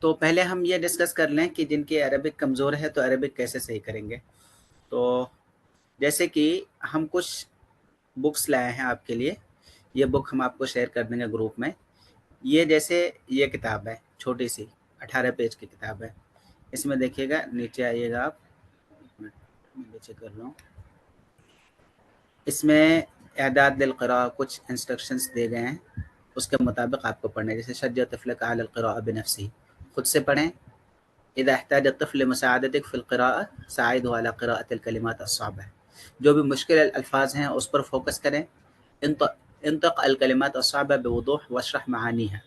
तो पहले हम ये डिस्कस कर लें कि जिनकी अरबिक कमज़ोर है तो अरबिक कैसे सही करेंगे। तो जैसे कि हम कुछ बुक्स लाए हैं आपके लिए, ये बुक हम आपको शेयर कर देंगे ग्रुप में। ये जैसे ये किताब है, छोटी सी 18 पेज की किताब है। इसमें देखिएगा, नीचे आइएगा आप, एक मिनट नीचे कर रहा हूँ। इसमें एदाद दिल क़िरा कुछ इंस्ट्रक्शंस दिए गए हैं, उसके मुताबिक आपको पढ़ना है। जैसे शज्ज तफ़लक अल क़िराअ बिनफ़्सिही, खुद से पढ़ें। इज़ा एहताज तफ़ल लिमुसाअदतिक फ़िल क़िराअह साइदहु अला क़िराअतिल कलिमात अस्साबह, जो भी मुश्किल अल्फाज हैं उस पर फोकस करें। इंतक़ अल कलिमात अस्साबह बिवुदूह वशरह मआनीहा,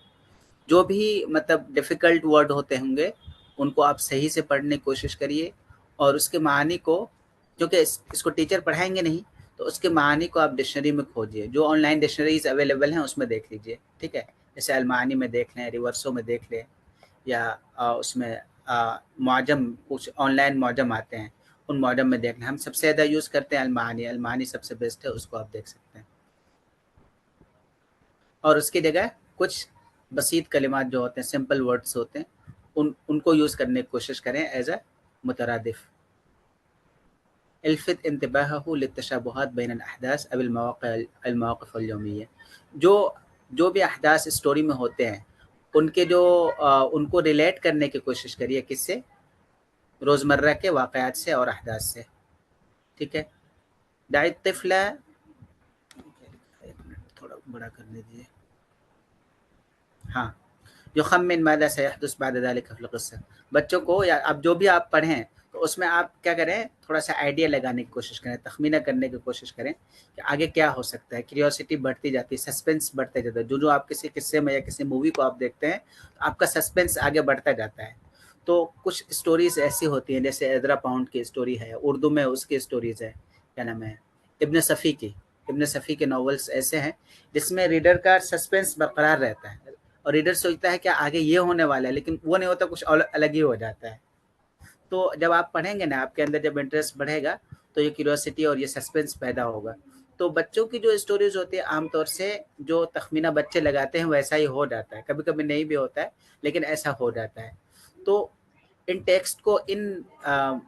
जो भी मतलब डिफ़िकल्ट वर्ड होते होंगे उनको आप सही से पढ़ने की कोशिश करिए, और उसके मानी को, क्योंकि इसको टीचर पढ़ाएंगे नहीं, तो उसके मानी को आप डिक्शनरी में खोजिए। जो ऑनलाइन डिक्शनरीज अवेलेबल हैं उसमें देख लीजिए, ठीक है। जैसे अलमानी में देख लें, रिवर्सो में देख लें, या उसमें मुअज्जम, कुछ ऑनलाइन मुअज्जम आते हैं, उन मुअज्जम में देख लें। हम सबसे ज़्यादा यूज़ करते हैं अलमानी, अलमानी सबसे बेस्ट है, उसको आप देख सकते हैं। और उसकी जगह कुछ बसीत कलिमात जो होते हैं, सिंपल वर्ड्स होते हैं, उनको यूज़ करने की कोशिश करें एज अ मुतरादिफ। इल्फित इंतबाहहु लित्तशाबुहात बैन अल-अहदास अव अल-मवाक़िफ़ अल-यौमिय्या, जो भी अहदास स्टोरी में होते हैं उनके जो उनको रिलेट करने की कोशिश करिए, किससे? रोज़मर्रा के वाक़यात से और अहदास से, ठीक है। दाइ तिफ़ला, एक मिनट थोड़ा बड़ा कर दीजिए। हाँ, युख़म्मिन माज़ा सयहदुस बाद ज़ालिका फ़िल क़िस्सा, बच्चों को, या अब जो भी आप पढ़ें तो उसमें आप क्या करें, थोड़ा सा आइडिया लगाने की कोशिश करें, तखमीना करने की कोशिश करें कि आगे क्या हो सकता है। क्यूरियोसिटी बढ़ती जाती है, सस्पेंस बढ़ते जाता है। जो आप किसी किस्से में या किसी मूवी को आप देखते हैं तो आपका सस्पेंस आगे बढ़ता जाता है। तो कुछ स्टोरीज ऐसी होती हैं, जैसे एज़रा पाउंड की स्टोरी है, उर्दू में उसकी स्टोरीज है, क्या नाम है, इब्न सफ़ी की। इब्न सफ़ी के नॉवेल्स ऐसे हैं जिसमें रीडर का सस्पेंस बरकरार रहता है, और रीडर सोचता है कि आगे ये होने वाला है, लेकिन वो नहीं होता, कुछ अलग ही हो जाता है। तो जब आप पढ़ेंगे ना, आपके अंदर जब इंटरेस्ट बढ़ेगा तो ये क्यूरियोसिटी और ये सस्पेंस पैदा होगा। तो बच्चों की जो स्टोरीज होती है, आमतौर से जो तखमीना बच्चे लगाते हैं वैसा ही हो जाता है, कभी कभी नहीं भी होता है, लेकिन ऐसा हो जाता है। तो इन टेक्स्ट को, इन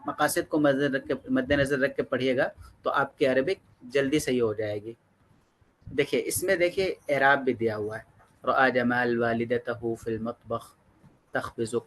मकासद को मद्देनज़र रख के पढ़िएगा, तो आपकी अरबिक जल्दी सही हो जाएगी। देखिए, इसमें देखिए एराब भी दिया हुआ है। रआ जमाल वालिदतहु फिल मतबख तखबिज़ु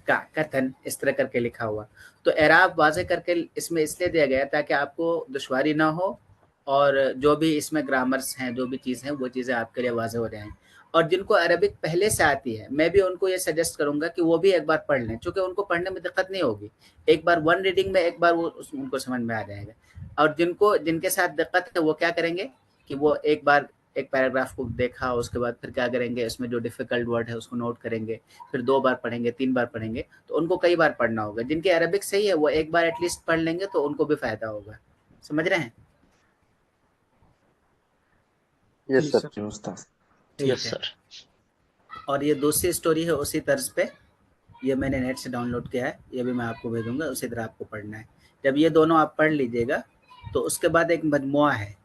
काकतन, इस तरह करके लिखा हुआ। तो एराब वाज़े करके इसमें इसलिए दिया गया ताकि आपको दुश्वारी ना हो, और जो भी इसमें ग्रामर्स हैं, जो भी चीज़ हैं, वो चीज़ें आपके लिए वाज़े हो जाएँ। और जिनको अरबिक पहले से आती है, मैं भी उनको ये सजेस्ट करूँगा कि वो भी एक बार पढ़ लें, चूँकि उनको पढ़ने में दिक्कत नहीं होगी। एक बार वन रीडिंग में एक बार वो उनको समझ में आ जाएगा। और जिनके साथ दिक्कत है वो क्या करेंगे कि वो एक बार एक पैराग्राफ को देखा, उसके बाद फिर क्या करेंगे, इसमें जो डिफ़िकल्ट वर्ड है उसको नोट करेंगे, फिर 2 बार पढ़ेंगे, 3 बार पढ़ेंगे, तो उनको कई बार पढ़ना होगा। जिनकी अरबिक सही है वो एक बार एटलीस्ट पढ़ लेंगे तो उनको भी फ़ायदा होगा। समझ रहे हैं? यस जी सर, सर। जी उस्ताद। ठीक यस है। सर। और ये दूसरी स्टोरी है उसी तर्ज पे, ये मैंने नेट से डाउनलोड किया है, ये भी मैं आपको भेजूँगा, उसी तरह आपको पढ़ना है। जब ये दोनों आप पढ़ लीजिएगा तो उसके बाद एक मजमुआ है,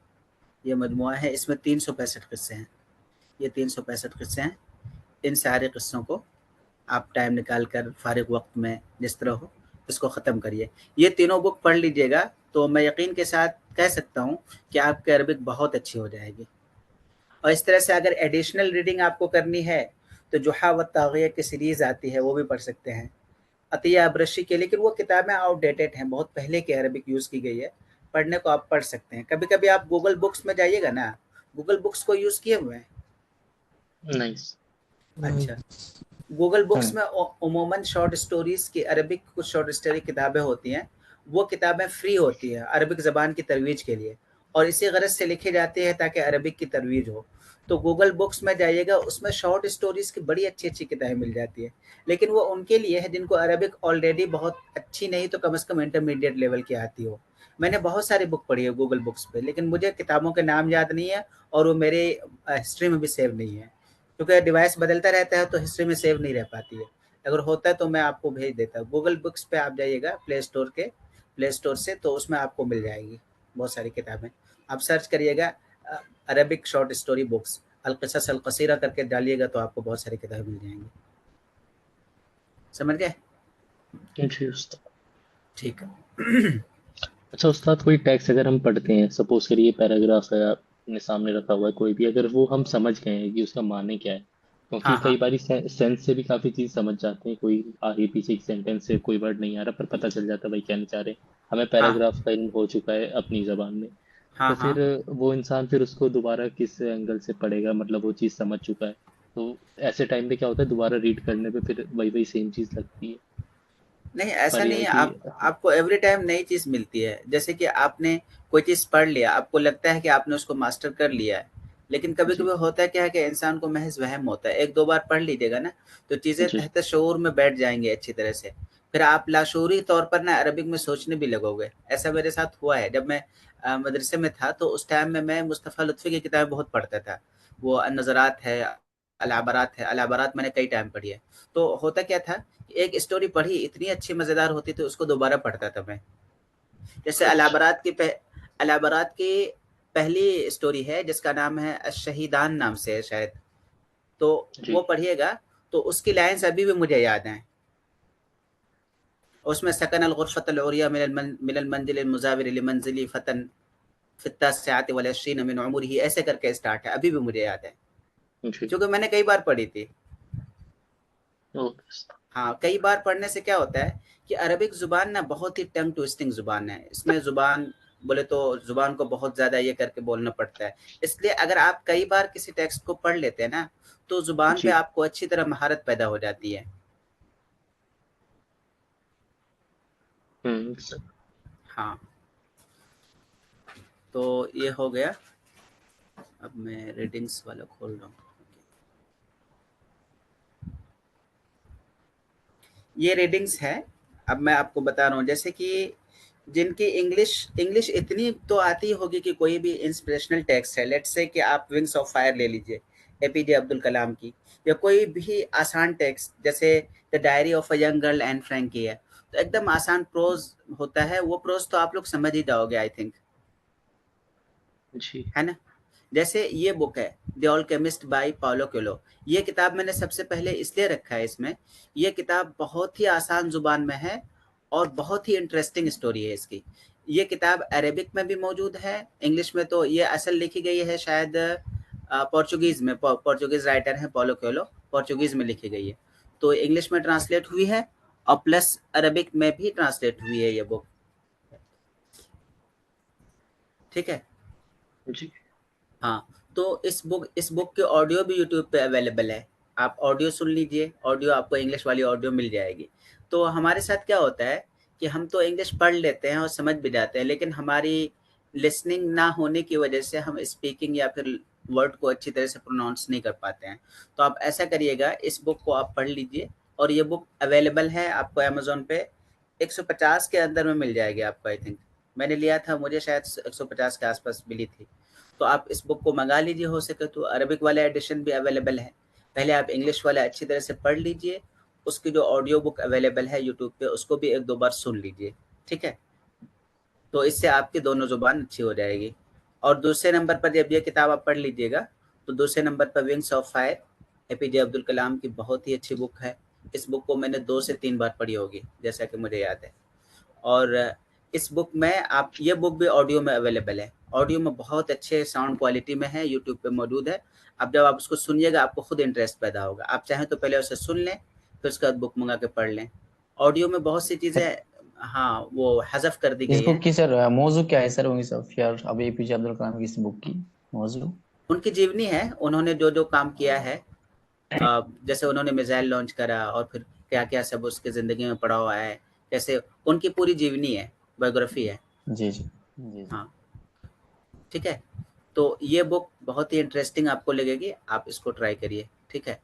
ये मजमुआ है, इसमें 365 किस्से हैं। ये 365 किस्से हैं। इन सारे किस्सों को आप टाइम निकाल कर फ़ारिग वक़्त में जिस तरह हो, इसको ख़त्म करिए। ये तीनों बुक पढ़ लीजिएगा तो मैं यकीन के साथ कह सकता हूँ कि आपकी अरबिक बहुत अच्छी हो जाएगी। और इस तरह से अगर एडिशनल रीडिंग आपको करनी है तो जुहा व ताग़िया की सीरीज़ आती है, वो भी पढ़ सकते हैं, अतिया अब्रशी की। लेकिन वो किताबें आउटडेटेड हैं, बहुत पहले की अरबिक यूज़ की गई है। पढ़ने को आप पढ़ सकते हैं। कभी-कभी आप गूगल बुक्स में जाइएगा ना, गूगल बुक्स को यूज़ किए हुए हैं? नहीं। अच्छा। गूगल बुक्स हम्म। में उमूमन शॉर्ट स्टोरीज़ की अरबिक कुछ शॉर्ट स्टोरी किताबें होती हैं, वो किताबें फ्री होती हैं अरबिक ज़बान की तरवीज के लिए, और इसी गरज से लिखी जाती है ताकि अरबिक की तरवीज हो। तो गूगल बुक्स में जाइएगा, उसमें शॉर्ट स्टोरीज़ की बड़ी अच्छी-अच्छी किताबें मिल जाती है। लेकिन वो उनके लिए है जिनको अरबिक ऑलरेडी बहुत अच्छी नहीं तो कम से कम इंटरमीडिएट लेवल की आती हो। मैंने बहुत सारी बुक पढ़ी है गूगल बुक्स पे, लेकिन मुझे किताबों के नाम याद नहीं है, और वो मेरे हिस्ट्री में भी सेव नहीं है, क्योंकि डिवाइस बदलता रहता है तो हिस्ट्री में सेव नहीं रह पाती है। अगर होता है तो मैं आपको भेज देता। गूगल बुक्स पे आप जाइएगा, प्ले स्टोर से, तो उसमें आपको मिल जाएगी बहुत सारी किताबें। आप सर्च करिएगा अरबिक शॉर्ट स्टोरी बुक्स, अल क़िसस अल क़सीरा करके डालिएगा तो आपको बहुत सारी किताबें मिल जाएंगी। समझ गए? जी उस्ताद। ठीक है। अच्छा उस्ताद, कोई टेक्स्ट अगर हम पढ़ते हैं, सपोज करिए पैराग्राफ है अपने सामने रखा हुआ है कोई भी, अगर वो हम समझ गए हैं कि उसका माने क्या है, क्योंकि हाँ कई हाँ बार सेंस से भी काफी चीज समझ जाते हैं, कोई आगे पीछे एक सेंटेंस से कोई वर्ड नहीं आ रहा पर पता चल जाता है भाई क्या नहीं चाह रहे, हमें हाँ पैराग्राफ का इल्म हो चुका है अपनी जबान में। हाँ तो हाँ। फिर वो इंसान फिर उसको दोबारा किस एंगल से पढ़ेगा, मतलब वो चीज़ समझ चुका है, तो ऐसे टाइम पे क्या होता है दोबारा रीड करने पे फिर वही वही सेम चीज़ लगती है। नहीं, ऐसा पर यह नहीं है है। कि आप हाँ। आपको एवरी टाइम नई चीज़ मिलती है। जैसे कि आपने कोई चीज़ पढ़ लिया, आपको लगता है कि आपने उसको मास्टर कर लिया है। लेकिन जी कभी-कभी होता है क्या है कि इंसान को महज़ वहम होता है। 1-2 बार पढ़ लीजिएगा ना, तो चीज़ें जी तहत शऊर में बैठ जाएँगी अच्छी तरह से। फिर आप लाशऊरी तौर पर ना अरबिक में सोचने भी लगोगे। ऐसा मेरे साथ हुआ है। जब मैं मदरसे में था, तो उस टाइम में मैं मुस्तफ़ा लुत्फ़ी की किताबें बहुत पढ़ता था। वो अन-नज़रात है, अल-अबरात है। अल-अबरात मैंने कई टाइम पढ़ी है। तो होता क्या था, एक स्टोरी पढ़ी, इतनी अच्छी मज़ेदार होती थी, उसको दोबारा पढ़ता था मैं। जैसे अच्छा अलाबरात की पहली स्टोरी है जिसका नाम है अश-शहीदान नाम से है शायद, तो जी वो पढ़िएगा, तो उसकी लाइन्स अभी भी मुझे याद हैं। उसमें सकन अल-गुरफ़त अल-उरिया मिनल मंज़िल अल-मुज़ाविर लिमंज़िली फ़तन फ़ी त्तासिअति वल इश्रीन मिन उमरिही, ऐसे करके स्टार्ट है, अभी भी मुझे याद है, जी क्योंकि मैंने कई बार पढ़ी थी। ओके उस्ताद। हाँ, कई बार पढ़ने से क्या होता है कि अरबिक ज़ुबान ना बहुत ही टंग ट्विस्टिंग ज़ुबान है। इसमें ज़ुबान बोले तो ज़ुबान को बहुत ज़्यादा ये करके बोलना पड़ता है। इसलिए अगर आप कई बार किसी टेक्स्ट को पढ़ लेते हैं ना, तो ज़ुबान पे जी आपको अच्छी तरह महारत पैदा हो जाती है। सर। हाँ, तो ये हो गया। अब मैं रीडिंग्स वाला खोल रहा हूँ। ये रीडिंग्स है। अब मैं आपको बता रहा हूँ, जैसे कि जिनकी इंग्लिश इंग्लिश इतनी तो आती होगी कि कोई भी इंस्पिरेशनल टेक्स्ट है, लेट्स से कि आप विंग्स ऑफ फायर ले लीजिए, एपीजे अब्दुल कलाम की, या कोई भी आसान टेक्स्ट जैसे the diary of a young girl and Frank की है, तो एकदम आसान प्रोज होता है। वो प्रोज तो आप लोग समझ ही जाओगे आई थिंक, जी है ना? जैसे ये बुक है द ऑलकेमिस्ट बाय पाउलो कोएल्हो। ये किताब मैंने सबसे पहले इसलिए रखा है इसमें, ये किताब बहुत ही आसान जुबान में है और बहुत ही इंटरेस्टिंग स्टोरी है इसकी। ये किताब अरेबिक में भी मौजूद है, इंग्लिश में तो ये असल लिखी गई है शायद पोर्चुगीज में, पोर्चुगीज राइटर है पाउलो कोएल्हो, पोर्चुगीज में लिखी गई है, तो इंग्लिश में ट्रांसलेट हुई है और प्लस अरबिक में भी ट्रांसलेट हुई है ये बुक। ठीक है। जी हाँ, तो इस बुक के ऑडियो भी यूट्यूब पे अवेलेबल है। आप ऑडियो सुन लीजिए, ऑडियो आपको इंग्लिश वाली ऑडियो मिल जाएगी। तो हमारे साथ क्या होता है कि हम तो इंग्लिश पढ़ लेते हैं और समझ भी जाते हैं, लेकिन हमारी लिसनिंग ना होने की वजह से हम स्पीकिंग या फिर वर्ड को अच्छी तरह से प्रोनाउंस नहीं कर पाते हैं। तो आप ऐसा करिएगा, इस बुक को आप पढ़ लीजिए, और ये बुक अवेलेबल है आपको अमेज़न पे 150 के अंदर में मिल जाएगी आपको आई थिंक। मैंने लिया था, मुझे शायद 150 के आस-पास मिली थी। तो आप इस बुक को मंगा लीजिए, हो सके तो अरबिक वाला एडिशन भी अवेलेबल है। पहले आप इंग्लिश वाला अच्छी तरह से पढ़ लीजिए, उसकी जो ऑडियो बुक अवेलेबल है यूट्यूब पे उसको भी 1-2 बार सुन लीजिए, ठीक है? तो इससे आपकी दोनों ज़ुबान अच्छी हो जाएगी। और दूसरे नंबर पर जब ये किताब आप पढ़ लीजिएगा, तो दूसरे नंबर पर wings of fire, APJ Abdul Kalam की बहुत ही अच्छी बुक है। इस बुक को मैंने 2 से 3 बार पढ़ी होगी, जैसा कि मुझे याद है। और इस बुक में आप, ये बुक भी ऑडियो में अवेलेबल है, ऑडियो में बहुत अच्छे साउंड क्वालिटी में है, यूट्यूब पे मौजूद है। अब जब आप उसको सुनिएगा आपको खुद इंटरेस्ट पैदा होगा। आप चाहें तो पहले उसे सुन लें, फिर उसके बाद बुक मंगा के पढ़ लें। ऑडियो में बहुत सी चीज़ें, हाँ, वो हज़फ कर दी इस गई बुक हैं। की सर मौजू क्या है सर, उस यार अब एपीजे अब्दुल कलाम की इस बुक की मौजू? उनकी जीवनी है, उन्होंने जो काम किया है, जैसे उन्होंने मिसाइल लॉन्च करा और फिर क्या क्या सब उसके ज़िंदगी में पड़ा हुआ है, कैसे उनकी पूरी जीवनी है, बायोग्राफी है। जी जी जी जी। हाँ, ठीक है। तो ये बुक बहुत ही इंटरेस्टिंग आपको लगेगी, आप इसको ट्राई करिए, ठीक है।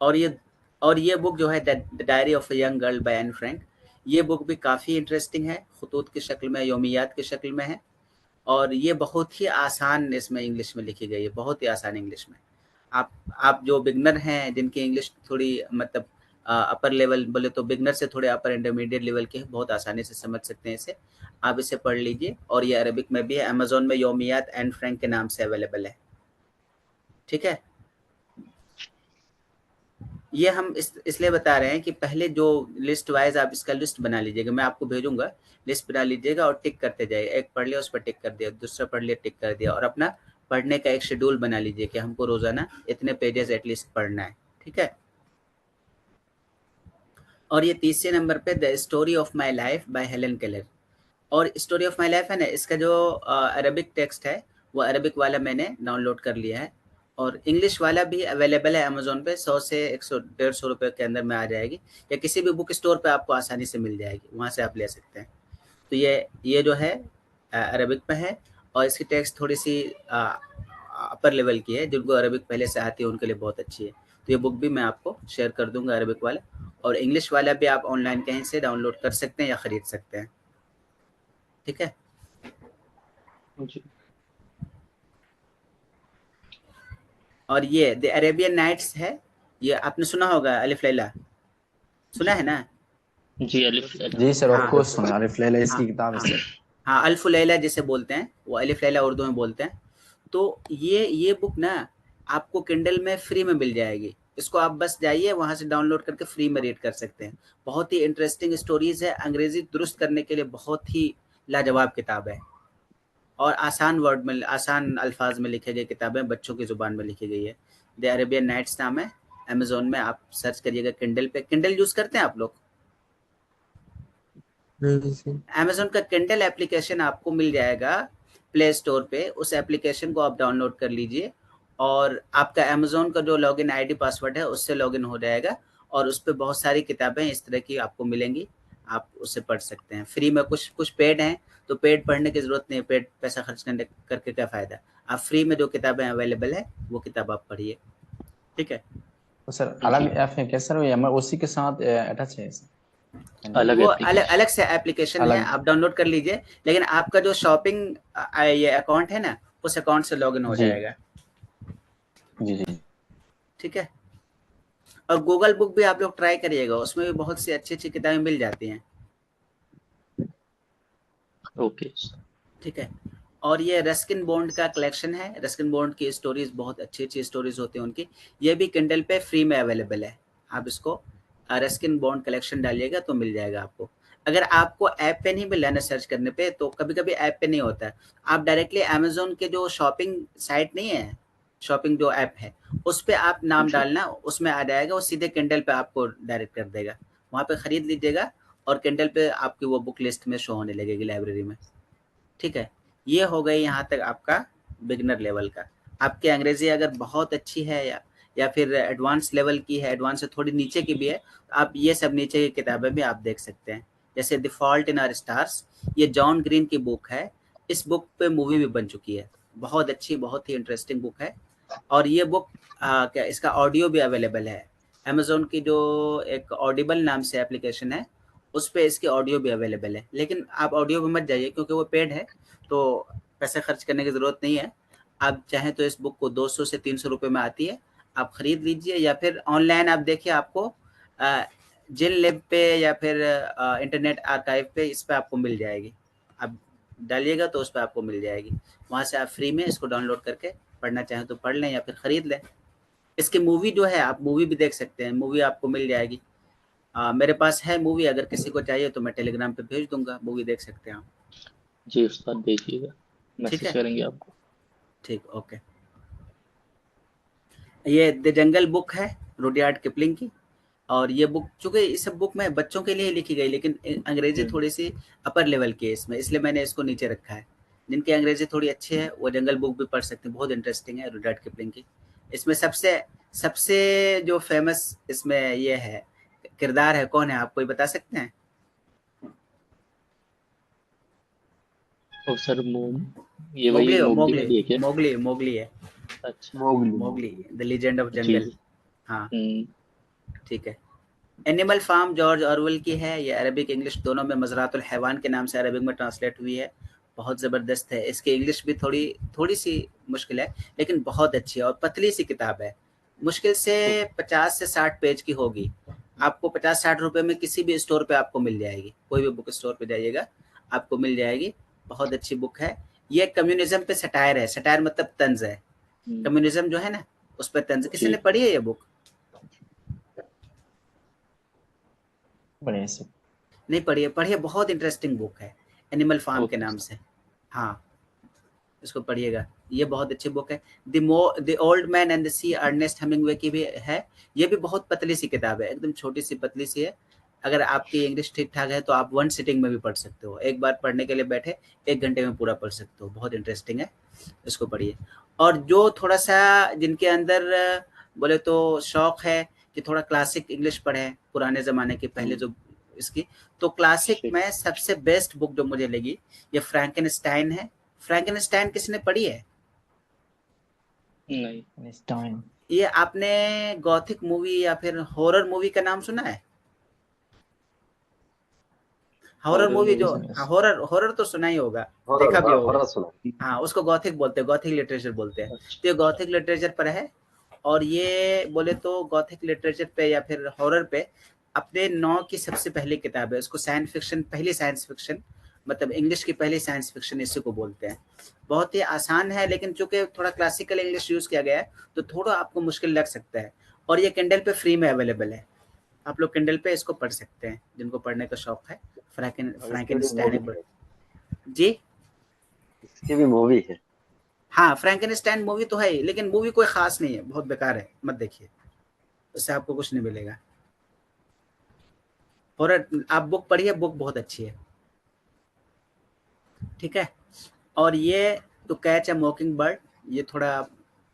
और ये बुक जो है the diary of a young girl by Anne Frank, ये बुक भी काफ़ी इंटरेस्टिंग है, खतूत की शक्ल में, योमियात की शक्ल में है, और ये बहुत ही आसान इसमें इंग्लिश में लिखी गई है, बहुत ही आसान इंग्लिश में। आप जो बिगनर हैं, जिनकी इंग्लिश थोड़ी मतलब अपर लेवल बोले तो बिगनर से थोड़े अपर इंटरमीडिएट लेवल के हैं, बहुत आसानी से समझ सकते हैं इसे। आप इसे पढ़ लीजिए, और ये अरबिक में भी है, अमेज़न में योमियात एन फ्रैंक के नाम से अवेलेबल है, ठीक है। ये हम इसलिए बता रहे हैं कि पहले जो लिस्ट वाइज आप इसका लिस्ट बना लीजिएगा, मैं आपको भेजूंगा, लिस्ट बना लीजिएगा और टिक करते जाइए, एक पढ़ लिया उस पर टिक कर दिया, दूसरा पढ़ लिया टिक कर दिया, और अपना पढ़ने का एक शेड्यूल बना लीजिए कि हमको रोजाना इतने पेजेस एटलीस्ट पढ़ना है, ठीक है। और ये तीसरे नंबर पे the story of my life by Helen Keller. और स्टोरी ऑफ माई लाइफ है ना, इसका जो अरबिक टेक्स्ट है वो अरबिक वाला मैंने डाउनलोड कर लिया है, और इंग्लिश वाला भी अवेलेबल है अमेजोन पे, 100 से 100-150 रुपये के अंदर में आ जाएगी, या किसी भी बुक स्टोर पे आपको आसानी से मिल जाएगी, वहाँ से आप ले सकते हैं। तो ये जो है अरबिक पे है, और इसकी टेक्स्ट थोड़ी सी अपर लेवल की है, जिनको अरबिक पहले से आती है उनके लिए बहुत अच्छी है। तो ये बुक भी मैं आपको शेयर कर दूंगा अरबिक वाला, और इंग्लिश वाला भी आप ऑनलाइन कहीं से डाउनलोड कर सकते हैं या ख़रीद सकते हैं, ठीक है। जी और ये द अरेबियन नाइट्स है, ये आपने सुना होगा, अलिफ लैला सुना है ना? जी अलिफ लैला। जी सर, ऑफ हाँ कोर्स सुना, अलिफ लैला हाँ इसकी किताब है हाँ सर। हाँ, अल्फ लैला जिसे बोलते हैं, वो अलिफ लैला उर्दू में बोलते हैं। तो ये बुक ना आपको किंडल में फ्री में मिल जाएगी, इसको आप बस जाइए वहाँ से डाउनलोड करके फ्री में रीड कर सकते हैं। बहुत ही इंटरेस्टिंग स्टोरीज है, अंग्रेजी दुरुस्त करने के लिए बहुत ही लाजवाब किताब है, और आसान वर्ड में, आसान अल्फाज में लिखी गई किताबें, बच्चों की ज़ुबान में लिखी गई है। द अरेबियन नाइट्स नाम है, अमेजोन में आप सर्च करिएगा किंडल पे। किंडल यूज़ करते हैं आप लोग? अमेजोन का किंडल एप्लीकेशन आपको मिल जाएगा प्ले स्टोर पे, उस एप्लीकेशन को आप डाउनलोड कर लीजिए, और आपका अमेजोन का जो लॉगिन आईडी पासवर्ड है उससे लॉगिन हो जाएगा, और उस पर बहुत सारी किताबें इस तरह की आपको मिलेंगी, आप उससे पढ़ सकते हैं फ्री में। कुछ कुछ पेड हैं, तो पेड पढ़ने की ज़रूरत नहीं है, पेड पैसा खर्च करने करके क्या फ़ायदा। आप फ्री में जो किताबें अवेलेबल है वो किताब आप पढ़िए, ठीक है। तो सर अलग ऐप है क्या सर, या उसी के साथ अटैच है सर? अलग वो अलग एप्लीकेशन। अलग से एप्लीकेशन है, अलग। आप डाउनलोड कर लीजिए, लेकिन आपका जो शॉपिंग ये अकाउंट है ना, उस अकाउंट से लॉगिन हो जी जाएगा, जी जी। ठीक है। और गूगल बुक भी आप लोग ट्राई करिएगा, उसमें भी बहुत सी अच्छी अच्छी किताबें मिल जाती हैं, ओके ठीक है। और ये रस्किन बॉन्ड का कलेक्शन है, रस्किन बॉन्ड की स्टोरीज बहुत अच्छी अच्छी स्टोरीज होती हैं उनकी, ये भी किंडल पे फ्री में अवेलेबल है। आप इसको रस्किन बॉन्ड कलेक्शन डालिएगा तो मिल जाएगा आपको। अगर आपको ऐप पे नहीं मिल रहा है ना सर्च करने पे, तो कभी कभी ऐप पे नहीं होता है, आप डायरेक्टली अमेजोन के जो शॉपिंग साइट नहीं है, शॉपिंग जो ऐप है, उस पर आप नाम जी डालना, उसमें आ जाएगा, वो सीधे किंडल पे आपको डायरेक्ट कर देगा, वहाँ पे खरीद लीजिएगा, और किंडल पे आपकी वो बुक लिस्ट में शो होने लगेगी लाइब्रेरी में, ठीक है। ये हो गई यहाँ तक आपका बिगनर लेवल का। आपकी अंग्रेजी अगर बहुत अच्छी है, या फिर एडवांस लेवल की है, एडवांस से थोड़ी नीचे की भी है, तो आप ये सब नीचे की किताबें भी आप देख सकते हैं, जैसे the fault in our stars, ये जॉन ग्रीन की बुक है, इस बुक पे मूवी भी बन चुकी है, बहुत अच्छी, बहुत ही इंटरेस्टिंग बुक है। और ये बुक क्या, इसका ऑडियो भी अवेलेबल है, अमेजोन की जो एक ऑडिबल नाम से एप्लीकेशन है, उस पे इसकी ऑडियो भी अवेलेबल है, लेकिन आप ऑडियो पे मत जाइए क्योंकि वो पेड है, तो पैसे खर्च करने की ज़रूरत नहीं है। आप चाहें तो इस बुक को 200 से 300 रुपये में आती है, आप ख़रीद लीजिए, या फिर ऑनलाइन आप देखिए, आपको जिन लिब पे या फिर इंटरनेट आर्काइव पे इस पर आपको मिल जाएगी, आप डालिएगा तो उस पर आपको मिल जाएगी, वहाँ से आप फ्री में इसको डाउनलोड करके पढ़ना चाहें तो पढ़ लें या फिर ख़रीद लें। इसकी मूवी जो है, आप मूवी भी देख सकते हैं, मूवी आपको मिल जाएगी। मेरे पास है मूवी, अगर किसी को चाहिए तो मैं टेलीग्राम पे भेज दूंगा, मूवी देख सकते हैं आप, जी उस्ताद भेजिएगा, ठीक मैसेज है, करेंगे आपको। ठीक, ओके। ये द जंगल बुक है रुडयार्ड किपलिंग की, और ये बुक चूँकि इस बुक में बच्चों के लिए लिखी गई, लेकिन अंग्रेजी थोड़ी सी अपर लेवल की है इसमें, इसलिए मैंने इसको नीचे रखा है। जिनकी अंग्रेजी थोड़ी अच्छी है वो जंगल बुक भी पढ़ सकते हैं, बहुत इंटरेस्टिंग है रुडयार्ड किपलिंग की। इसमें सबसे सबसे जो फेमस इसमें ये है किरदार है, कौन है आप कोई बता सकते हैं? और सर ये मोगली, वही मोगली मोगली, वाली है क्या? मोगली, मोगली है, अच्छा Mowgli. Mowgli the legend of जी जंगल। जी। हाँ, हम्म, ठीक है। एनिमल फार्म जॉर्ज ऑरवेल की है, ये अरबिक इंग्लिश दोनों में मज़रातुल हैवान के नाम से अरबिक में ट्रांसलेट हुई है, बहुत ज़बरदस्त है। इसकी इंग्लिश भी थोड़ी थोड़ी सी मुश्किल है, लेकिन बहुत अच्छी है, और पतली सी किताब है, मुश्किल से 50 से 60 पेज की होगी। आपको 50-60 रुपए में किसी भी स्टोर पे आपको मिल जाएगी, कोई भी बुक स्टोर पे जाइएगा आपको मिल जाएगी, बहुत अच्छी बुक है। ये कम्युनिज्म पे सटायर है, सटायर मतलब तंज है, हम्म, कम्युनिज्म जो है ना उस पर तंज। किसी जी ने पढ़ी है ये बुक? बढ़िया सर। नहीं पढ़िए, पढ़िए, बहुत इंटरेस्टिंग बुक है, एनिमल फार्म के ओके नाम से। हाँ, इसको पढ़िएगा, ये बहुत अच्छी बुक है। The old man and the sea, Ernest Hemingway की भी है। ये भी बहुत पतली सी किताब है, एकदम छोटी सी पतली सी है। अगर आपकी इंग्लिश ठीक ठाक है तो आप वन सिटिंग में भी पढ़ सकते हो, एक बार पढ़ने के लिए बैठे 1 घंटे में पूरा पढ़ सकते हो, बहुत इंटरेस्टिंग है, इसको पढ़िए। और जो थोड़ा सा जिनके अंदर बोले तो शौक है कि थोड़ा क्लासिक इंग्लिश पढ़े, पुराने ज़माने की, पहले जो इसकी, तो क्लासिक शिट में सबसे बेस्ट बुक जो मुझे लगी ये फ्रैंकेनस्टाइन है। फ्रैंकेनस्टाइन किसने पढ़ी है? नहीं आइंस्टाइन। ये आपने गॉथिक मूवी या फिर हॉरर मूवी का नाम सुना है? हॉरर हॉरर मूवी नहीं जो, मूवी सुना हाँ, सर। हॉरर हॉरर तो सुना ही होगा, हॉरर, देखा भी हाँ होगा। हॉरर सुना। हाँ, उसको गॉथिक बोलते हैं, गॉथिक लिटरेचर बोलते हैं। अच्छा तो ये गॉथिक लिटरेचर पर है, और ये बोले तो गॉथिक लिटरेचर पे या फिर हॉरर पे अपने नौ की सबसे पहली किताब है। उसको साइंस फिक्शन, पहली साइंस फिक्शन, मतलब इंग्लिश की पहली साइंस फिक्शन इसी को बोलते हैं। बहुत ही आसान है, लेकिन चूंकि थोड़ा क्लासिकल इंग्लिश यूज किया गया है तो थोड़ा आपको मुश्किल लग सकता है। और ये किंडल पे फ्री में अवेलेबल है, आप लोग किंडल पे इसको पढ़ सकते हैं जिनको पढ़ने का शौक है। और इसकी भी फ्रैंकेनस्टाइन मूवी एक है, जी, इसकी भी मूवी है। हाँ, फ्रैंकेनस्टाइन मूवी तो है ही, लेकिन मूवी कोई खास नहीं है, बहुत बेकार है, मत देखिए, उससे आपको कुछ नहीं मिलेगा। और आप बुक पढ़िए, बुक बहुत अच्छी है, ठीक है। और ये to catch a mockingbird, ये थोड़ा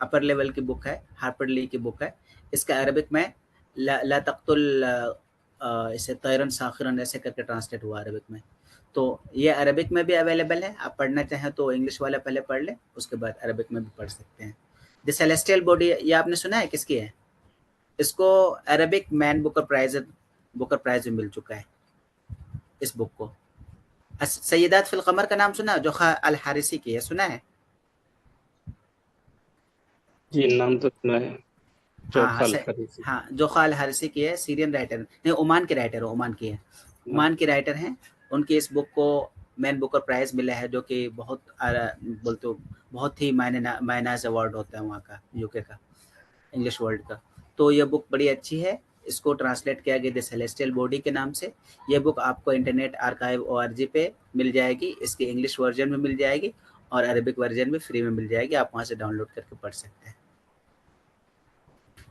अपर लेवल की बुक है, हार्पर ली की बुक है। इसका अरबिक में ला तख्तुल इसे तैरन साखिरन ऐसे करके ट्रांसलेट हुआ अरबिक में। तो ये अरबिक में भी अवेलेबल है, आप पढ़ना चाहें तो इंग्लिश वाला पहले पढ़ लें, उसके बाद अरबिक में भी पढ़ सकते हैं। द सेलेस्टियल बॉडी, ये आपने सुना है किसकी है? इसको अरबिक मैन बुकर प्राइज भी मिल चुका है इस बुक को। सैयदात फिल कमर का नाम सुना है? जोखा अल हारिसी की है, सुना है? जी नाम तो सुना है, हाँ हाँ चौखाल खरीसी। हाँ, जोखा अल हारिसी की है, सीरियन राइटर, नहीं ओमान के राइटर, ओमान की है, ओमान के राइटर हैं। उनकी इस बुक को मैन बुकर प्राइज मिला है, जो कि बहुत बोलते हो बहुत ही मायनाज अवार्ड होता है वहाँ का, यूके का, इंग्लिश वर्ल्ड का। तो ये बुक बड़ी अच्छी है, इसको ट्रांसलेट किया गया द सेलेस्टियल बॉडी के नाम से। ये बुक आपको इंटरनेट आर्काइव ORG पे मिल जाएगी, इसकी इंग्लिश वर्जन में मिल जाएगी और अरबिक वर्जन में फ्री में मिल जाएगी, आप वहाँ से डाउनलोड करके पढ़ सकते हैं।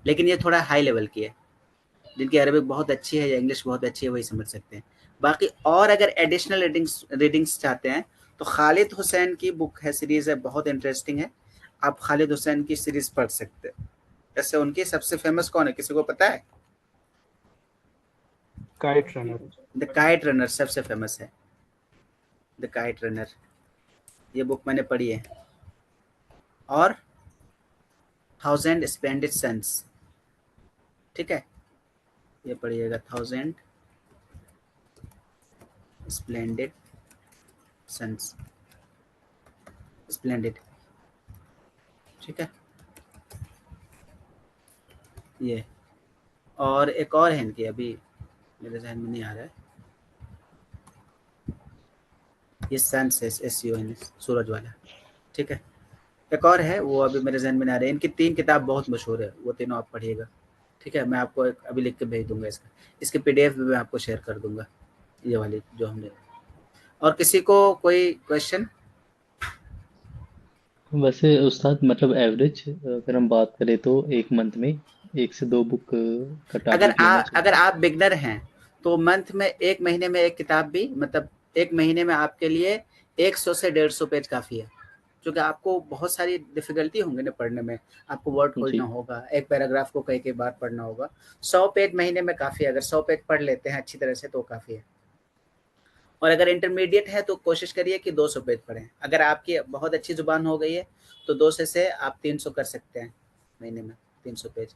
लेकिन ये थोड़ा हाई लेवल की है, जिनकी अरबिक बहुत अच्छी है या इंग्लिश बहुत अच्छी है वही समझ सकते हैं। बाकी और अगर एडिशनल रीडिंग्स चाहते हैं तो खालिद हुसैन की बुक है, सीरीज़ है, बहुत इंटरेस्टिंग है, आप खालिद हुसैन की सीरीज़ पढ़ सकते हैं। ऐसे उनकी सबसे फेमस कौन है, किसी को पता है? Kite runner. The kite runner सबसे फेमस है, द काइट रनर, ये बुक मैंने पढ़ी है। और 1000 स्प्लेंडेड सन्स, ठीक है, ये पढ़िएगा, 1000 स्प्लेंडेड सन्स, स्प्लेंडेड, ठीक है ये। और एक और है इनकी, अभी मेरे जहन में नहीं आ रहा है, ये सन्स है, SUN, सूरज वाला, ठीक है। एक और है वो अभी मेरे जहन में नहीं आ रहा है। इनकी 3 किताब बहुत मशहूर है, वो तीनों आप पढ़िएगा, ठीक है। मैं आपको अभी लिख के भेज दूंगा, इसकी PDF भी मैं आपको शेयर कर दूंगा, ये वाली जो हमने। और किसी को कोई क्वेश्चन? वैसे उस्ताद मतलब एवरेज अगर हम बात करें तो एक मंथ में 1 से 2 बुक का टारगेट लेना अगर चाहिए। आप बिगनर हैं तो मंथ में, एक महीने में एक किताब भी, मतलब एक महीने में आपके लिए 100 से 150 पेज काफ़ी है, क्योंकि आपको बहुत सारी डिफिकल्टी होंगे ना पढ़ने में, आपको वर्ड खोजना जी होगा, एक पैराग्राफ को कई कई बार पढ़ना होगा। 100 पेज महीने में काफ़ी है, अगर 100 पेज पढ़ लेते हैं अच्छी तरह से तो काफ़ी है। और अगर इंटरमीडिएट है तो कोशिश करिए कि 200 पेज पढ़ें। अगर आपकी बहुत अच्छी जुबान हो गई है तो 200 से आप 300 कर सकते हैं महीने में, 300 पेज।